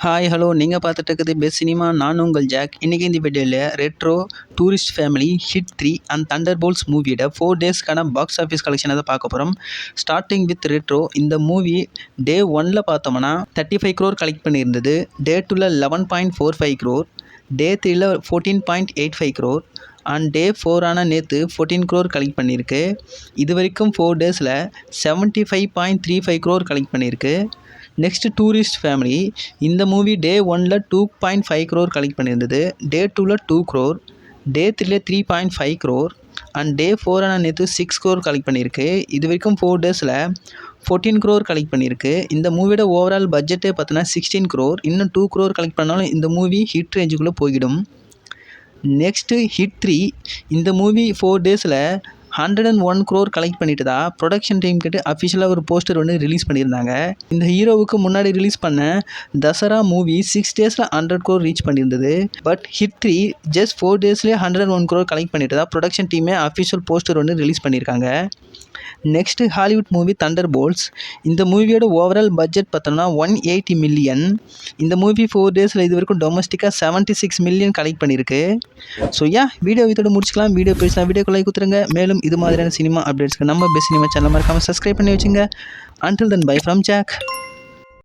Hi hello நீங்கள் பார்த்துட்டு இருக்குது பெஸ்ட் சினிமா. நான் உங்கள் ஜாக். இன்றைக்கி இந்த வீடியோவில் ரெட்ரோ டூரிஸ்ட் ஃபேமிலி ஹிட் 3 அண்ட் தண்டர்போல்ட்ஸ் மூவியோட 4 டேஸ்க்கான பாக்ஸ் ஆஃபீஸ் கலெக்ஷனை தான் பார்க்க போகிறோம். Starting with Retro. இந்த மூவி டே 1ல் பார்த்தோம்னா 35 crore கலெக்ட் பண்ணியிருந்தது. டே 2ல் 11.45 crore, டே 3ல் 14.85 crore அண்ட் டே 4 நேற்று 14 crore கலெக்ட் பண்ணியிருக்கு. இது வரைக்கும் 4 டேஸில் 75.35 crore கலெக்ட் பண்ணியிருக்கு. Next tourist family. இந்த மூவி டே 1ல் 2.5 crore கலெக்ட் பண்ணியிருந்தது. டே 2ல் 2 crore, டே 3ல் 3.5 crore அண்ட் டே 4 நேற்று 6 crore கலெக்ட் பண்ணியிருக்கு. இது வரைக்கும் 4 டேஸில் 14 crore கலெக்ட் பண்ணியிருக்கு. இந்த மூவியோட ஓவரால் பட்ஜெட்டே பார்த்தோன்னா 16 crore. இன்னும் 2 crore கலெக்ட் பண்ணாலும் இந்த மூவி ஹிட் ரேஞ்சுக்குள்ளே போய்கிடும். நெக்ஸ்ட்டு ஹிட் 3. இந்த மூவி 4 டேஸில் 101 crore கலெக்ட் பண்ணிட்டு தான் ப்ரொடக்ஷன் டீம் கிட்ட அஃபிஷியலாக ஒரு போஸ்டர் ஒன்று ரிலீஸ் பண்ணியிருந்தாங்க. இந்த ஹீரோவுக்கு முன்னாடி ரிலீஸ் பண்ண தசரா மூவி 6 டேஸில் 100 crore ரீச் பண்ணியிருந்தது. பட் ஹிட் 3 ஜஸ்ட் 4 டேஸ்லேயே 101 crore கலெக்ட் பண்ணிட்டு தான் ப்ரொடக்ஷன் டீமே அஃபிஷியல் போஸ்டர் ஒன்று ரிலீஸ் பண்ணியிருக்காங்க. Next Hollywood movie Thunderbolts. இந்த மூவியோட ஓவரால் பட்ஜெட் பார்த்தோம்னா 180 million. இந்த மூவி 4 டேஸில் இது வரைக்கும் டொமஸ்டிக்காக 76 million கலெக்ட் பண்ணியிருக்கு. ஸோ வீடியோ இதோட முடிச்சுக்கலாம். வீடியோ பேசினா வீடியோக்கு லைக் கொடுத்துருங்க. மேலும் இது மாதிரியான சினிமா அப்டேட்ஸ்க்கு நம்ம பெஸ்ட் சினிமா சேனல் மறக்காமல் சப்ஸ்கிரைப் பண்ணி வச்சுங்க. Until then, bye from Jack.